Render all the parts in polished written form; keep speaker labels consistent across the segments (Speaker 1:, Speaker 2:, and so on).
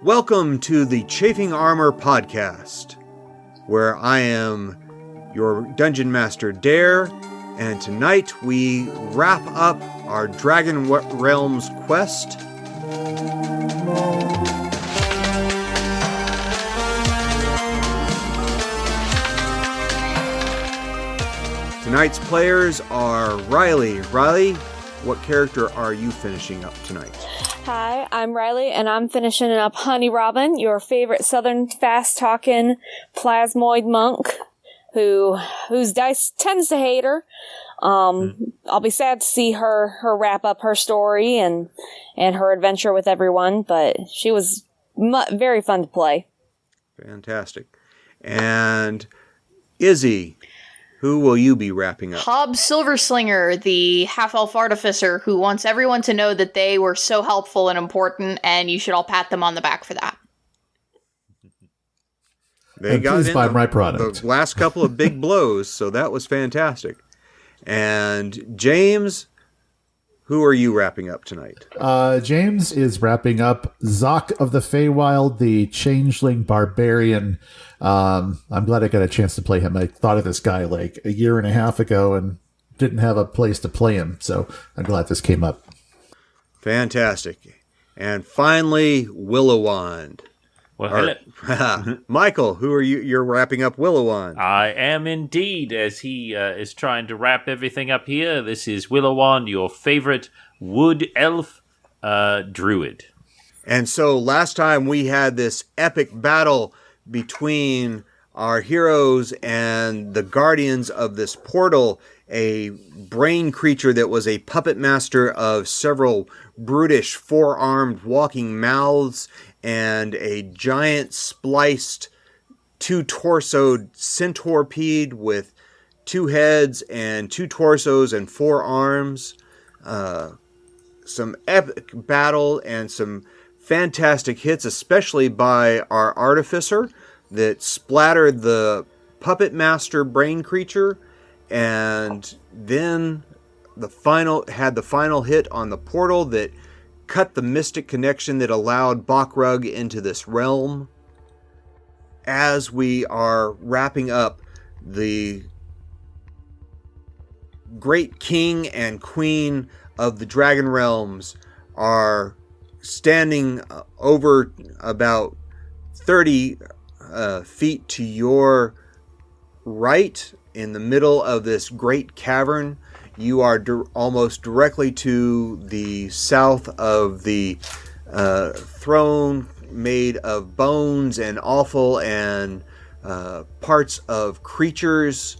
Speaker 1: Welcome to the Chafing Armor podcast, where I am your Dungeon Master Dare, and tonight we wrap up our Dragon Realms quest. Tonight's players are Riley. Riley, what character are you finishing up tonight?
Speaker 2: Hi, I'm Riley, and I'm finishing up Honey Robin, your favorite southern fast-talking plasmoid monk whose dice tends to hate her. I'll be sad to see her wrap up her story and her adventure with everyone, but she was very fun to play.
Speaker 1: Fantastic. And Izzy, who will you be wrapping up?
Speaker 3: Hob Silver-Slinger, the half-elf artificer who wants everyone to know that they were so helpful and important, and you should all pat them on the back for that.
Speaker 1: They got
Speaker 4: please buy my product.
Speaker 1: The last couple of big blows, so that was fantastic. And James, who are you wrapping up tonight?
Speaker 4: James is wrapping up Xok of the Feywild, the Changeling Barbarian. I'm glad I got a chance to play him. I thought of this guy like a year and a half ago and didn't have a place to play him, so I'm glad this came up.
Speaker 1: Fantastic. And finally, Willowand.
Speaker 5: Well, hello.
Speaker 1: Michael, who are you? You're wrapping up Willowand.
Speaker 5: I am indeed, as he is trying to wrap everything up here. This is Willowand, your favorite wood elf druid.
Speaker 1: And so last time we had this epic battle between our heroes and the guardians of this portal, a brain creature that was a puppet master of several brutish four-armed walking mouths and a giant spliced two-torsoed centipede with two heads and two torsos and four arms. Some epic battle and some fantastic hits, especially by our Artificer that splattered the puppet master brain creature, and then the final hit on the portal that cut the mystic connection that allowed Bokrug into this realm. As we are wrapping up, the great king and queen of the Dragon Realms are standing over about 30 feet to your right in the middle of this great cavern. You are almost directly to the south of the throne made of bones and offal and parts of creatures.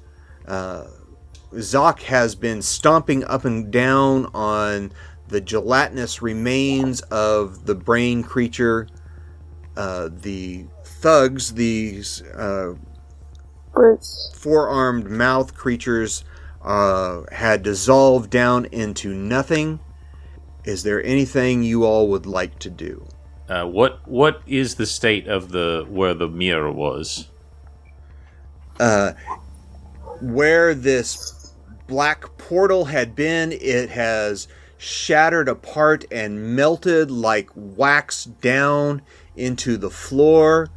Speaker 1: Xok has been stomping up and down on the gelatinous remains of the brain creature. The thugs, these four-armed mouth creatures, had dissolved down into nothing. Is there anything you all would like to do?
Speaker 5: What is the state of where the mirror was?
Speaker 1: Where this black portal had been, it has shattered apart and melted like wax down into the floor.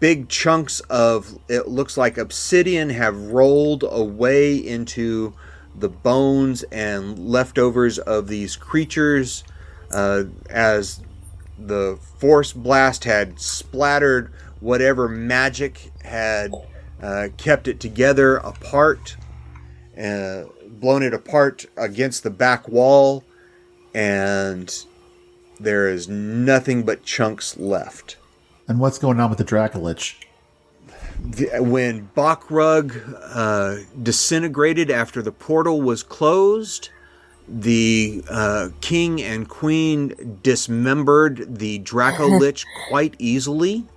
Speaker 1: Big chunks of, it looks like obsidian, have rolled away into the bones and leftovers of these creatures as the force blast had splattered whatever magic had kept it together apart, blown it apart against the back wall, and there is nothing but chunks left.
Speaker 4: And what's going on with the Dracolich?
Speaker 1: When Bokrug disintegrated after the portal was closed, the king and queen dismembered the Dracolich quite easily,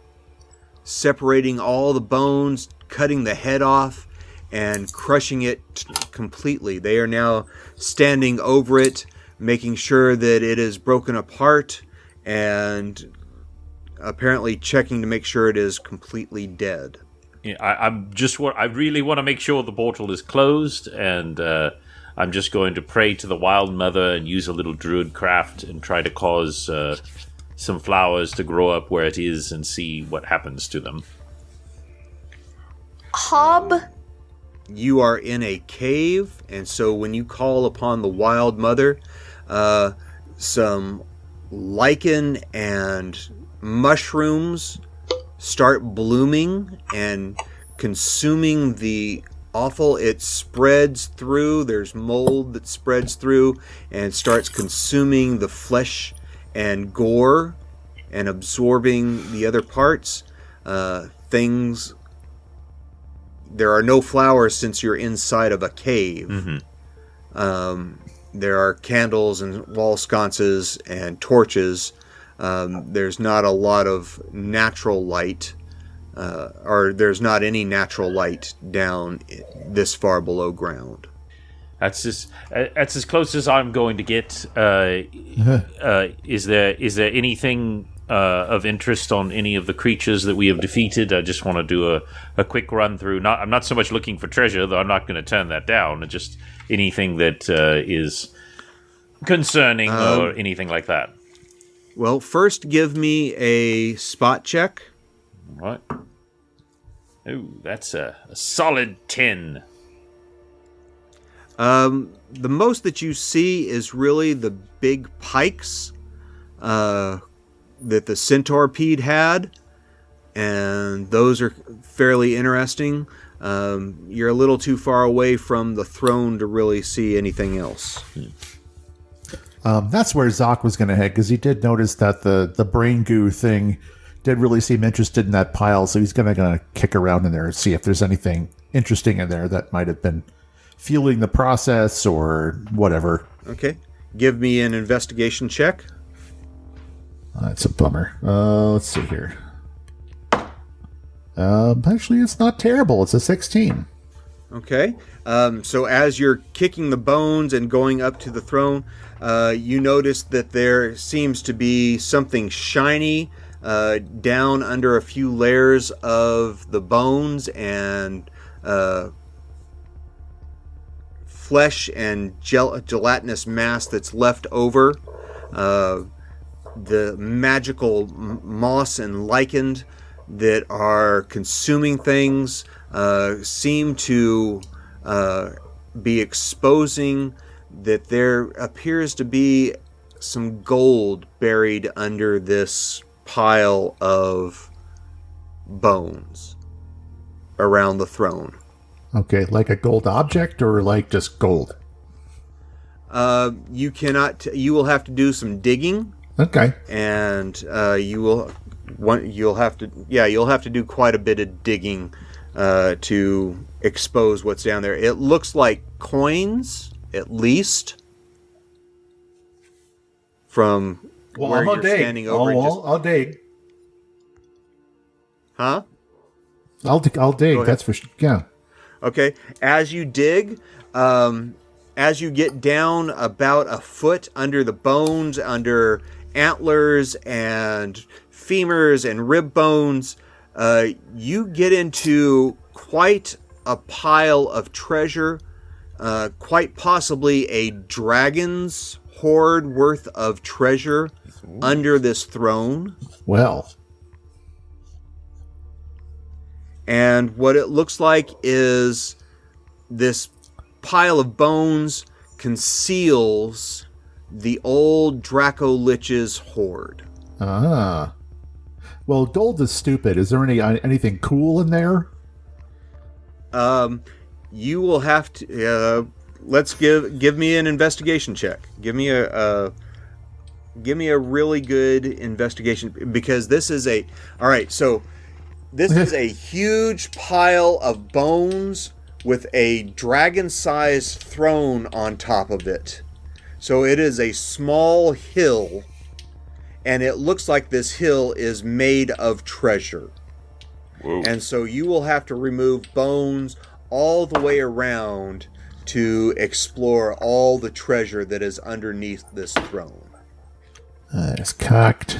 Speaker 1: separating all the bones, cutting the head off, and crushing it completely. They are now standing over it, making sure that it is broken apart, and apparently checking to make sure it is completely dead.
Speaker 5: Yeah, I really want to make sure the portal is closed, and I'm just going to pray to the Wild Mother and use a little druid craft and try to cause some flowers to grow up where it is and see what happens to them.
Speaker 3: Hob?
Speaker 1: You are in a cave, and so when you call upon the Wild Mother, some lichen and mushrooms start blooming and consuming the offal. It spreads through. There's mold that spreads through and starts consuming the flesh and gore and absorbing the other parts. Things. There are no flowers since you're inside of a cave. Mm-hmm. There are candles and wall sconces and torches. There's not a lot of natural light, or there's not any natural light down this far below ground.
Speaker 5: That's as close as I'm going to get. Is there anything of interest on any of the creatures that we have defeated? I just want to do a quick run through. I'm not so much looking for treasure, though I'm not going to turn that down. Just anything that is concerning or anything like that.
Speaker 1: Well, first give me a spot check.
Speaker 5: What? Oh, that's a solid 10.
Speaker 1: The most that you see is really the big pikes that the centipede had, and those are fairly interesting. You're a little too far away from the throne to really see anything else.
Speaker 4: That's where Xok was going to head, because he did notice that the brain goo thing did really seem interested in that pile, so he's going to kick around in there and see if there's anything interesting in there that might have been fueling the process or whatever.
Speaker 1: Okay. Give me an investigation check.
Speaker 4: That's a bummer. Let's see here. Actually, it's not terrible. It's a 16.
Speaker 1: Okay. So as you're kicking the bones and going up to the throne, you notice that there seems to be something shiny down under a few layers of the bones and flesh and gelatinous mass that's left over. The magical moss and lichen that are consuming things seem to be exposing that there appears to be some gold buried under this pile of bones around the throne.
Speaker 4: Okay, like a gold object or like just gold?
Speaker 1: You will have to do some digging.
Speaker 4: Okay.
Speaker 1: And you'll have to do quite a bit of digging to expose what's down there. It looks like coins, at least, from where you're standing over.
Speaker 4: I'll dig.
Speaker 1: Huh?
Speaker 4: I'll dig. That's for sure. Yeah.
Speaker 1: Okay. As you dig, as you get down about a foot under the bones, under antlers and femurs and rib bones, you get into quite a pile of treasure, quite possibly a dragon's hoard worth of treasure under this throne.
Speaker 4: Well.
Speaker 1: And what it looks like is this pile of bones conceals the old Draco Lich's hoard.
Speaker 4: Ah. Well, gold is stupid. Is there anything cool in there?
Speaker 1: You will have to. Let's give me an investigation check. Give me a really good investigation, because this is a. All right, so this is a huge pile of bones with a dragon-sized throne on top of it. So it is a small hill, and it looks like this hill is made of treasure. Whoa. And so you will have to remove bones all the way around to explore all the treasure that is underneath this throne.
Speaker 4: It's cocked.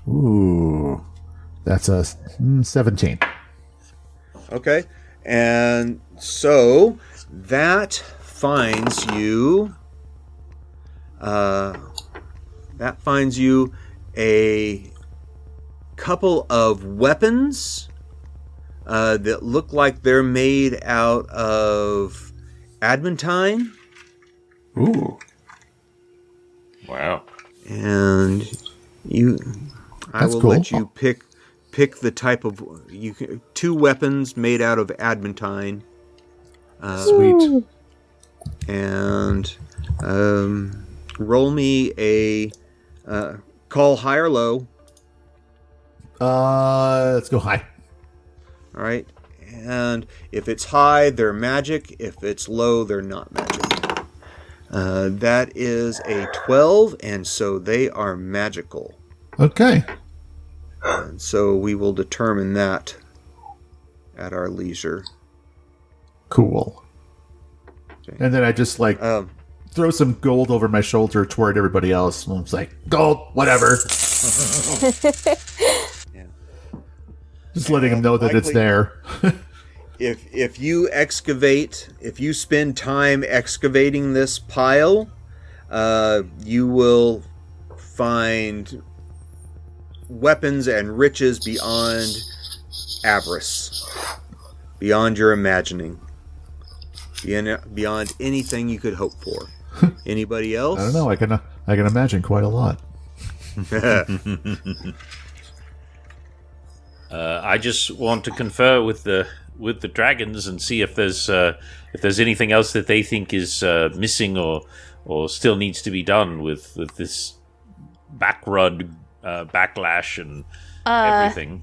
Speaker 4: Ooh, that's a 17.
Speaker 1: Okay. And so that finds you. That finds you a couple of weapons that look like they're made out of adamantine.
Speaker 6: Ooh.
Speaker 5: Wow.
Speaker 1: And I
Speaker 4: That's
Speaker 1: will
Speaker 4: cool.
Speaker 1: let you pick the type of two weapons made out of adamantine.
Speaker 4: Sweet.
Speaker 1: And roll me a call high or low.
Speaker 4: Let's go high.
Speaker 1: All right. And if it's high, they're magic. If it's low, they're not magic. That is a 12, and so they are magical.
Speaker 4: Okay.
Speaker 1: And so we will determine that at our leisure.
Speaker 4: Cool. And then I just throw some gold over my shoulder toward everybody else. And it's like, gold, whatever.
Speaker 1: Yeah.
Speaker 4: Just letting them know that it's there.
Speaker 1: If you spend time excavating this pile, you will find weapons and riches beyond avarice, beyond your imagining, beyond anything you could hope for. Anybody else?
Speaker 4: I don't know. I can imagine quite a lot.
Speaker 5: I just want to confer with the dragons and see if there's anything else that they think is missing or still needs to be done with this backlash and everything.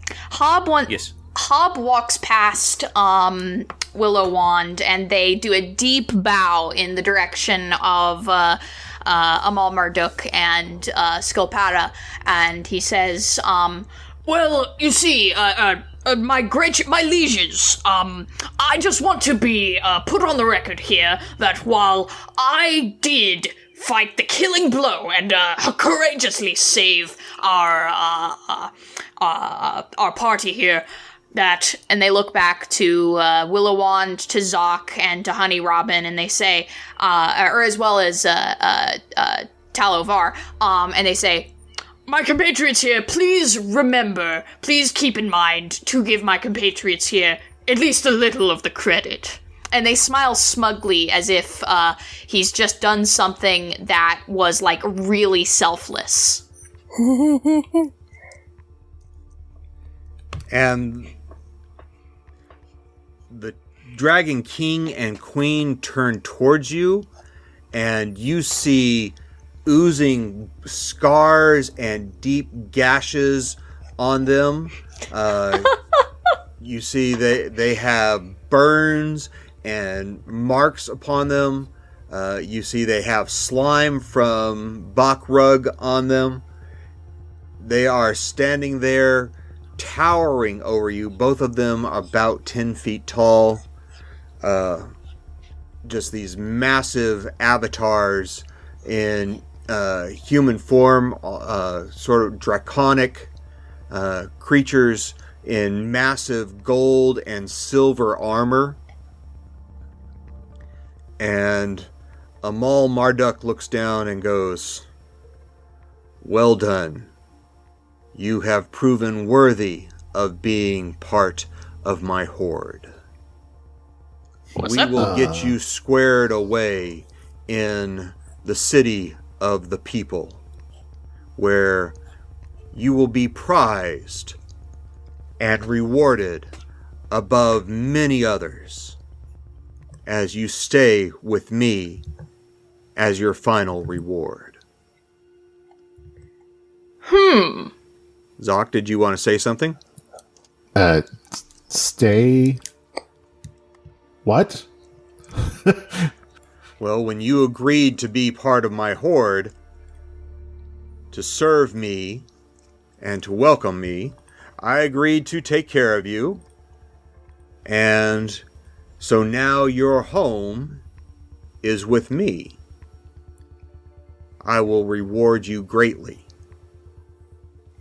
Speaker 5: Yes.
Speaker 3: Hob walks past Willowand, and they do a deep bow in the direction of Amal Marduk and Skilpata, and he says, well, you see, my lieges, I just want to be put on the record here that while I did fight the killing blow and courageously save our party here, and they look back to Willowand, to Xok, and to Honey Robin, and they say, or as well as Talovar, and they say, my compatriots here, please keep in mind to give my compatriots here at least a little of the credit. And they smile smugly as if he's just done something that was, really selfless.
Speaker 1: And the Dragon King and Queen turn towards you, and you see oozing scars and deep gashes on them. You see they have burns and marks upon them. You see they have slime from Bokrug on them. They are standing there, towering over you. Both of them are about 10 feet tall. Just these massive avatars in human form, sort of draconic creatures in massive gold and silver armor. And Amal Marduk looks down and goes, well done. You have proven worthy of being part of my horde. We will get you squared away in the city of the people, where you will be prized and rewarded above many others as you stay with me as your final reward. Xok, did you want to say something?
Speaker 4: Stay... What?
Speaker 1: Well, when you agreed to be part of my horde, to serve me, and to welcome me, I agreed to take care of you. And so now your home is with me. I will reward you greatly.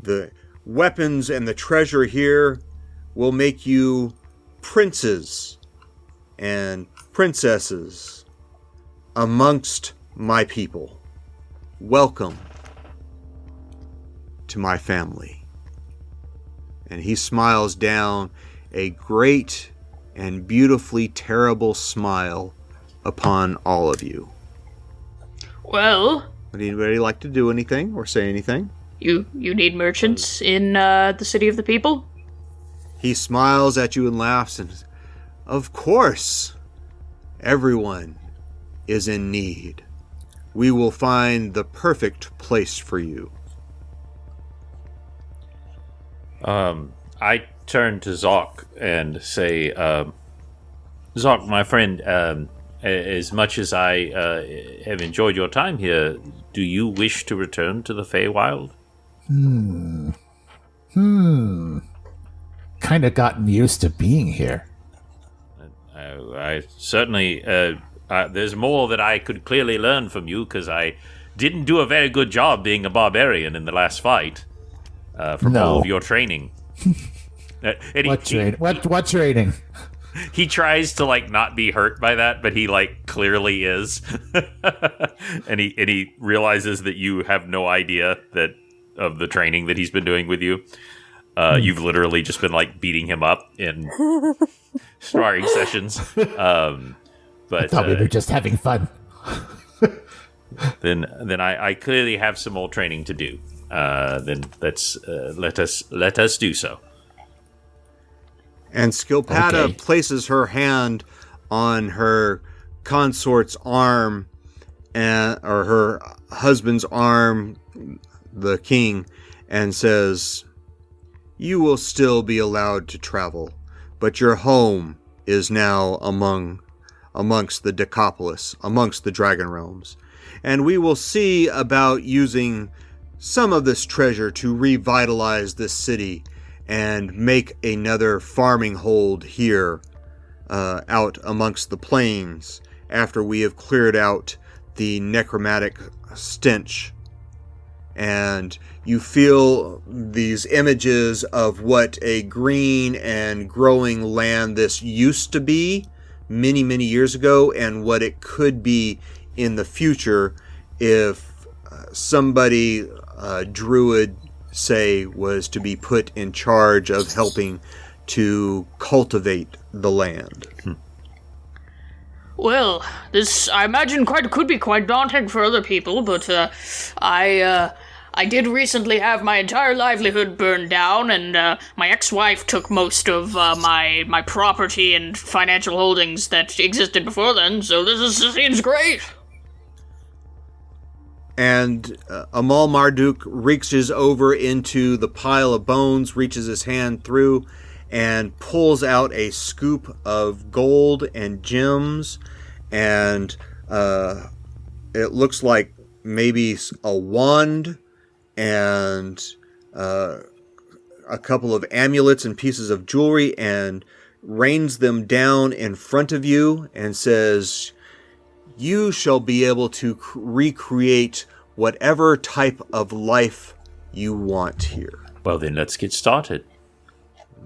Speaker 1: The weapons and the treasure here will make you princes and princesses amongst my people, welcome to my family. And he smiles down a great and beautifully terrible smile upon all of you.
Speaker 3: Well,
Speaker 1: Would anybody like to do anything or say anything?
Speaker 3: you need merchants in the city of the people?
Speaker 1: He smiles at you and laughs and says, of course, everyone is in need. We will find the perfect place for you.
Speaker 5: I turn to Xok and say, Xok, my friend, as much as I have enjoyed your time here, do you wish to return to the Feywild?
Speaker 4: Kind of gotten used to being here.
Speaker 5: I certainly, there's more that I could clearly learn from you, because I didn't do a very good job being a barbarian in the last fight, from all of your training.
Speaker 4: What training?
Speaker 5: He tries to not be hurt by that, but he clearly is. and he realizes that you have no idea that of the training that he's been doing with you. You've literally just been beating him up in sparring sessions. But
Speaker 4: I thought we were just having fun.
Speaker 5: then I clearly have some more training to do. Then let us do so.
Speaker 1: And Skilpata
Speaker 4: Okay.
Speaker 1: places her hand on her consort's arm, or her husband's arm, the king, and says, you will still be allowed to travel, but your home is now amongst the Decapolis, amongst the Dragon Realms. And we will see about using some of this treasure to revitalize this city and make another farming hold here out amongst the plains after we have cleared out the necromantic stench. And you feel these images of what a green and growing land this used to be many, many years ago, and what it could be in the future if somebody, druid, say, was to be put in charge of helping to cultivate the land.
Speaker 3: Well, this, I imagine, could be quite daunting for other people, but I did recently have my entire livelihood burned down, and my ex-wife took most of my property and financial holdings that existed before then, so this seems great.
Speaker 1: And Amal Marduk reaches over into the pile of bones, reaches his hand through, and pulls out a scoop of gold and gems, and it looks like maybe a wand and a couple of amulets and pieces of jewelry, and rains them down in front of you and says, you shall be able to recreate whatever type of life you want here.
Speaker 5: Well, then let's get started.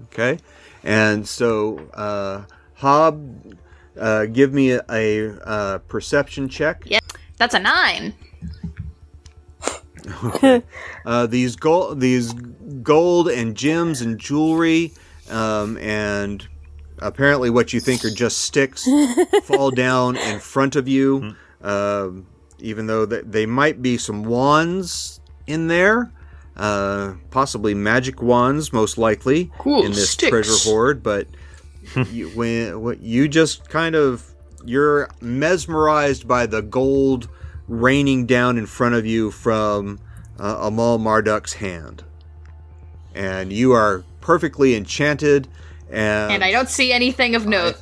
Speaker 1: Okay? And so, Hob, give me a perception check.
Speaker 3: Yeah, that's a 9.
Speaker 1: Okay. These gold and gems and jewelry, and apparently what you think are just sticks, fall down in front of you. Even though they might be some wands in there, possibly magic wands, most likely,
Speaker 3: cool,
Speaker 1: in this
Speaker 3: sticks.
Speaker 1: treasure hoard. But you just kind of, you're mesmerized by the gold raining down in front of you from Amal Marduk's hand, and you are perfectly enchanted. And
Speaker 3: I don't see anything of note.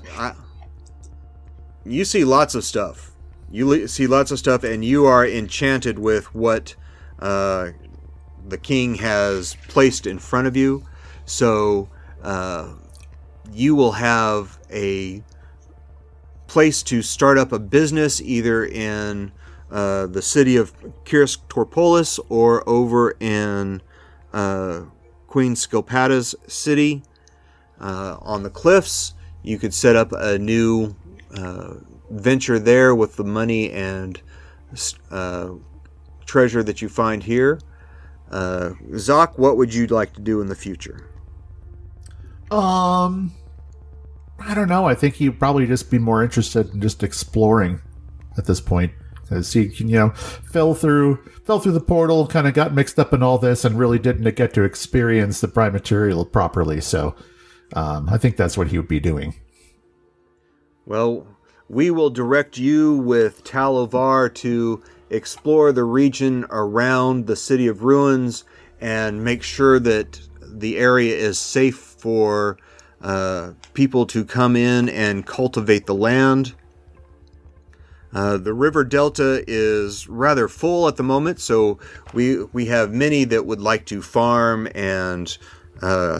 Speaker 1: You see lots of stuff. You see lots of stuff, and you are enchanted with what the king has placed in front of you. So you will have a place to start up a business either in the city of Kiris Torpolis or over in Queen Skilpata's city on the cliffs. You could set up a new venture there with the money and treasure that you find here. Xok, what would you like to do in the future?
Speaker 4: I don't know. I think he'd probably just be more interested in just exploring at this point. Because he can, fell through the portal, kind of got mixed up in all this, and really didn't get to experience the prime material properly. So I think that's what he would be doing.
Speaker 1: Well, we will direct you with Talovar to explore the region around the City of Ruins and make sure that the area is safe for people to come in and cultivate the land. The river delta is rather full at the moment, so we have many that would like to farm and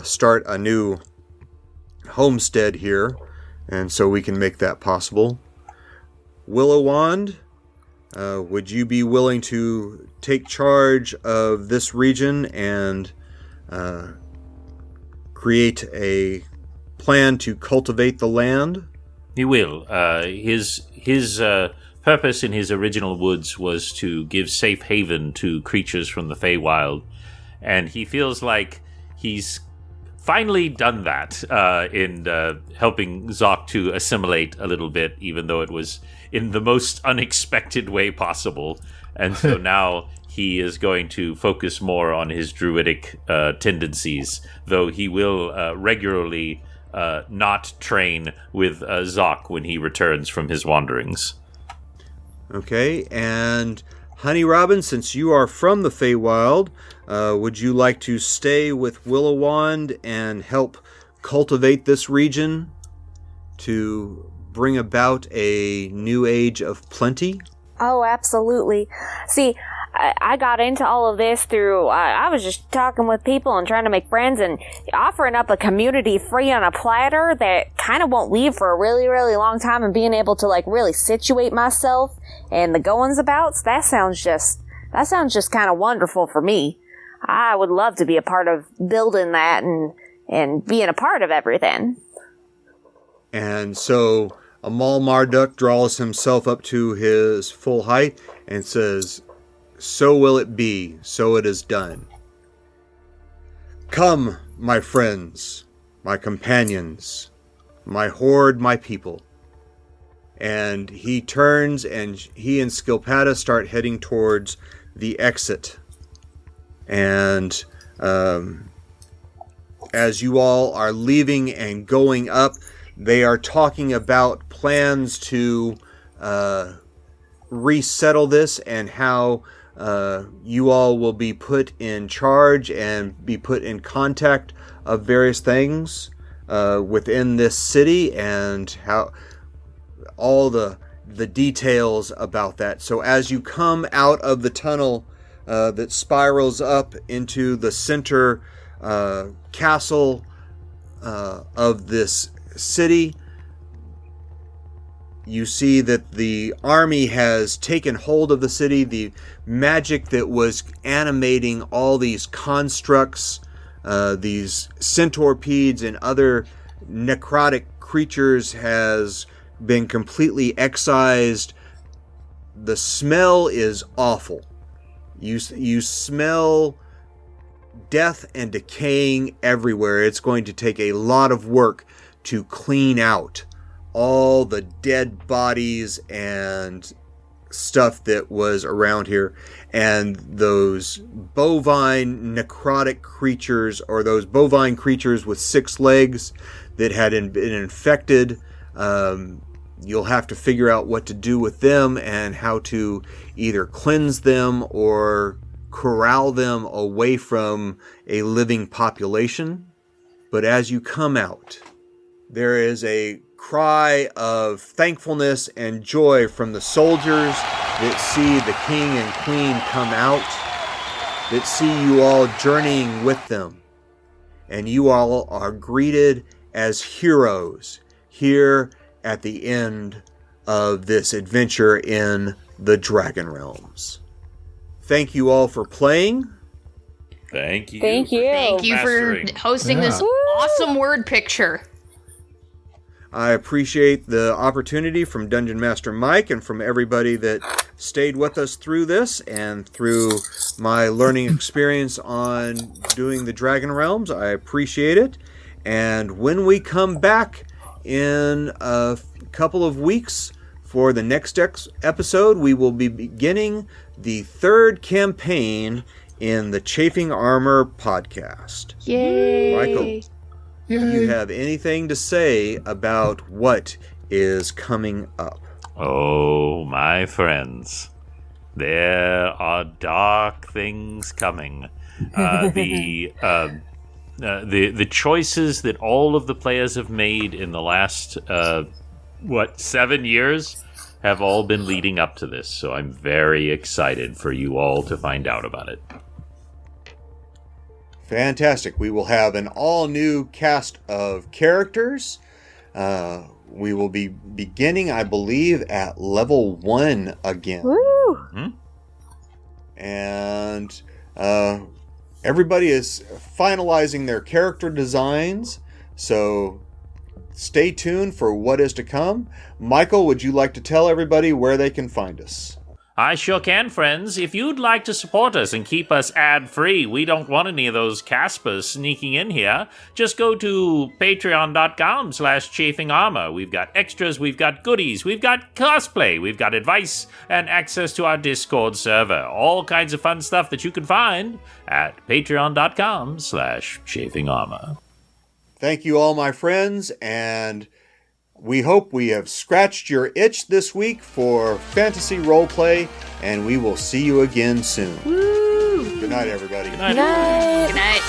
Speaker 1: start a new homestead here, and so we can make that possible. Willowand, would you be willing to take charge of this region and create a plan to cultivate the land?
Speaker 5: He will. His purpose in his original woods was to give safe haven to creatures from the Feywild, and he feels like he's finally done that in helping Xok to assimilate a little bit, even though it was in the most unexpected way possible. And so now he is going to focus more on his druidic tendencies, though he will regularly not train with Xok when he returns from his wanderings.
Speaker 1: Okay, and Honey Robin, since you are from the Feywild, would you like to stay with Willowand and help cultivate this region to bring about a new age of plenty?
Speaker 2: Oh, absolutely. See, I got into all of this through, I was just talking with people and trying to make friends and offering up a community free on a platter that kind of won't leave for a really, really long time, and being able to really situate myself and the goings abouts. That sounds just kind of wonderful for me. I would love to be a part of building that and being a part of everything.
Speaker 1: And so Amal Marduk draws himself up to his full height and says, "So will it be, so it is done. Come, my friends, my companions, my horde, my people." And he turns, and he and Skilpata start heading towards the exit. And as you all are leaving and going up, they are talking about plans to resettle this and how you all will be put in charge and be put in contact of various things within this city, and how all the details about that. So as you come out of the tunnel that spirals up into the center castle of this city, you see that the army has taken hold of the city. The magic that was animating all these constructs, these centaurpedes and other necrotic creatures, has been completely excised. The smell is awful. You smell death and decaying everywhere. It's going to take a lot of work to clean out all the dead bodies and stuff that was around here. And those bovine necrotic creatures, or those bovine creatures with 6 legs that had been infected, you'll have to figure out what to do with them and how to either cleanse them or corral them away from a living population. But as you come out, there is a cry of thankfulness and joy from the soldiers that see the king and queen come out, that see you all journeying with them. And you all are greeted as heroes here at the end of this adventure in the Dragon Realms. Thank you all for playing.
Speaker 5: Thank you.
Speaker 2: Thank you.
Speaker 3: Thank you for
Speaker 5: mastering.
Speaker 3: hosting this awesome word picture.
Speaker 1: I appreciate the opportunity from Dungeon Master Mike and from everybody that stayed with us through this and through my learning experience on doing the Dragon Realms. I appreciate it. And when we come back in a couple of weeks for the next episode, we will be beginning the third campaign in the Chafing Armor podcast.
Speaker 3: Yay!
Speaker 1: Michael, do you have anything to say about what is coming up?
Speaker 5: Oh, my friends, there are dark things coming. The choices that all of the players have made in the last 7 years have all been leading up to this. So I'm very excited for you all to find out about it.
Speaker 1: Fantastic. We will have an all-new cast of characters. We will be beginning, I believe, at level 1 again.
Speaker 2: Woo!
Speaker 5: Hmm?
Speaker 1: And everybody is finalizing their character designs, so stay tuned for what is to come. Michael, would you like to tell everybody where they can find us?
Speaker 5: I sure can, friends. If you'd like to support us and keep us ad-free, we don't want any of those Caspers sneaking in here. Just go to patreon.com/chafing armor. We've got extras, we've got goodies, we've got cosplay, we've got advice, and access to our Discord server. All kinds of fun stuff that you can find at patreon.com/chafing armor.
Speaker 1: Thank you all, my friends, and we hope we have scratched your itch this week for fantasy roleplay, and we will see you again soon.
Speaker 3: Woo!
Speaker 1: Good night, everybody.
Speaker 5: Good night.
Speaker 2: Night.
Speaker 3: Good night.